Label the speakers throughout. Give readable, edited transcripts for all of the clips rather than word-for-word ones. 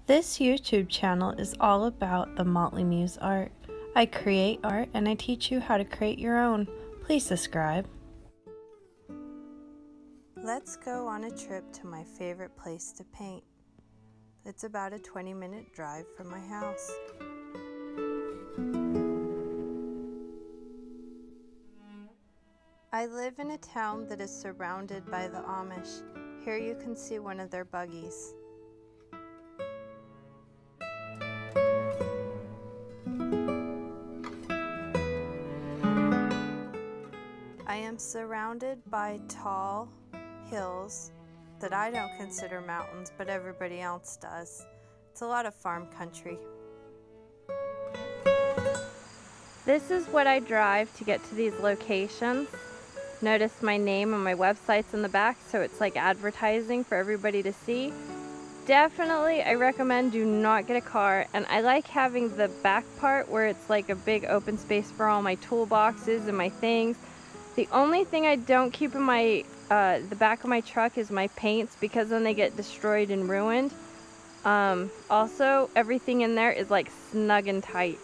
Speaker 1: This YouTube channel is all about the Motley Muse art. I create art and I teach you how to create your own. Please subscribe. Let's go on a trip to my favorite place to paint. It's about a 20-minute drive from my house. I live in a town that is surrounded by the Amish. Here you can see one of their buggies. I am surrounded by tall hills that I don't consider mountains, but everybody else does. It's a lot of farm country. This is what I drive to get to these locations. Notice my name and my website's in the back, so it's like advertising for everybody to see. Definitely, I recommend do not get a car, and I like having the back part where it's like a big open space for all my toolboxes and my things. The only thing I don't keep in my the back of my truck is my paints, because then they get destroyed and ruined. Also, everything in there is like snug and tight.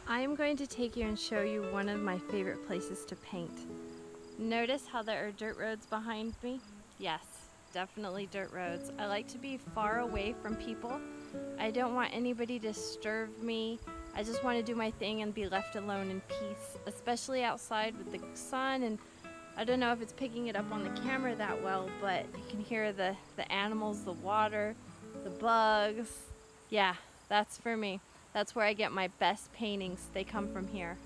Speaker 1: I am going to take you and show you one of my favorite places to paint. Notice how there are dirt roads behind me? Yes, definitely dirt roads. I like to be far away from people. I don't want anybody to disturb me. I just want to do my thing and be left alone in peace, especially outside with the sun. And I don't know if it's picking it up on the camera that well, but you can hear the animals, the water, the bugs. Yeah, that's for me. That's where I get my best paintings. They come from here.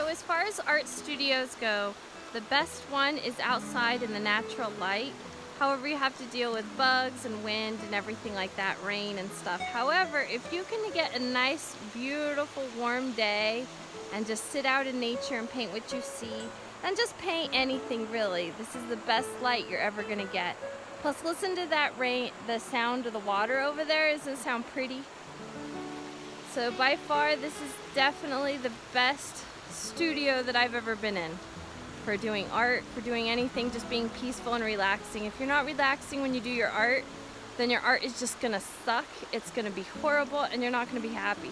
Speaker 1: As far as art studios go, the best one is outside in the natural light. However, you have to deal with bugs and wind and everything like that, rain and stuff. However, if you can get a nice, beautiful, warm day and just sit out in nature and paint what you see, then just paint anything really. This is the best light you're ever gonna get. Plus, listen to that rain, the sound of the water over there. Doesn't it sound pretty? So by far, this is definitely the best studio that I've ever been in for doing art, for doing anything, just being peaceful and relaxing. If you're not relaxing when you do your art, then your art is just gonna suck, it's gonna be horrible, and you're not gonna be happy.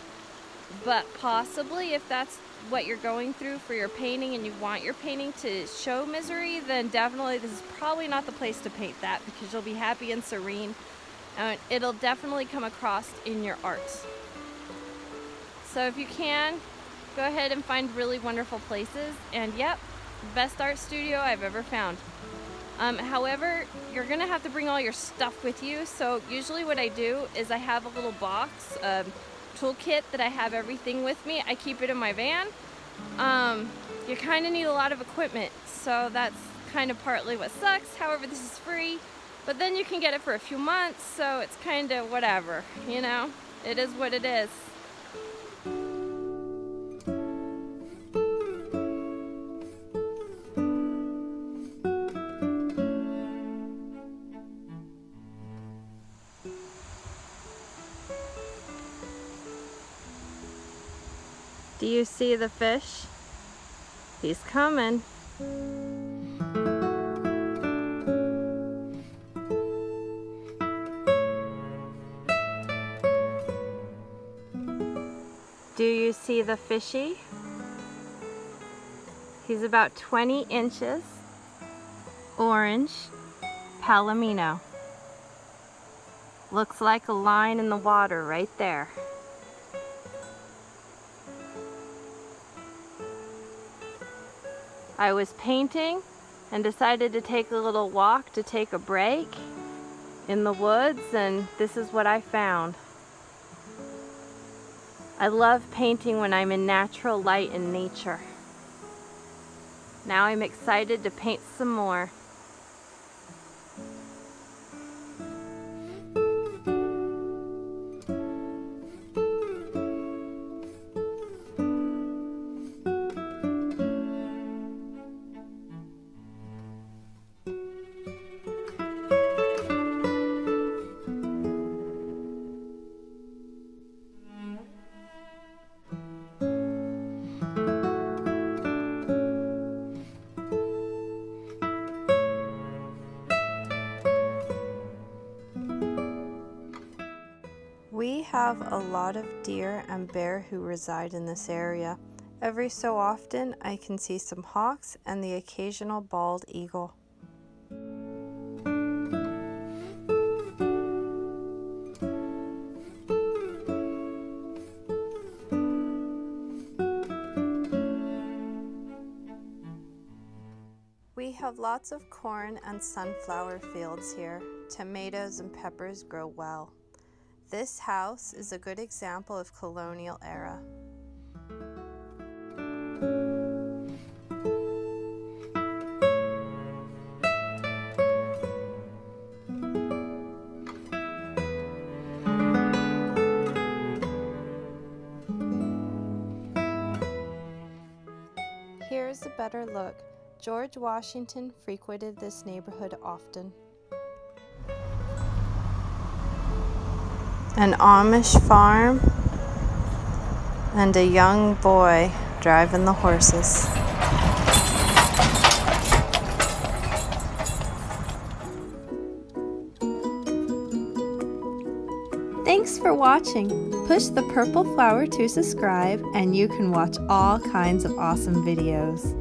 Speaker 1: But possibly if that's what you're going through for your painting and you want your painting to show misery, then definitely this is probably not the place to paint that, because you'll be happy and serene, and it'll definitely come across in your art. So if you can, go ahead and find really wonderful places, and yep, best art studio I've ever found. However, you're gonna have to bring all your stuff with you. So usually what I do is I have a little box, toolkit that I have everything with me. I keep it in my van. You kind of need a lot of equipment, so that's kind of partly what sucks. However, this is free, but then you can get it for a few months, so it's kind of whatever, you know? It is what it is. Do you see the fish? He's coming. Do you see the fishy? He's about 20 inches, orange, palomino. Looks like a line in the water right there. I was painting and decided to take a little walk to take a break in the woods, and this is what I found. I love painting when I'm in natural light and nature. Now I'm excited to paint some more.
Speaker 2: We have a lot of deer and bear who reside in this area. Every so often I can see some hawks and the occasional bald eagle. We have lots of corn and sunflower fields here. Tomatoes and peppers grow well. This house is a good example of colonial era. Here's a better look. George Washington frequented this neighborhood often. An Amish farm and a young boy driving the horses. Thanks for watching. Push the purple flower to subscribe and you can watch all kinds of awesome videos.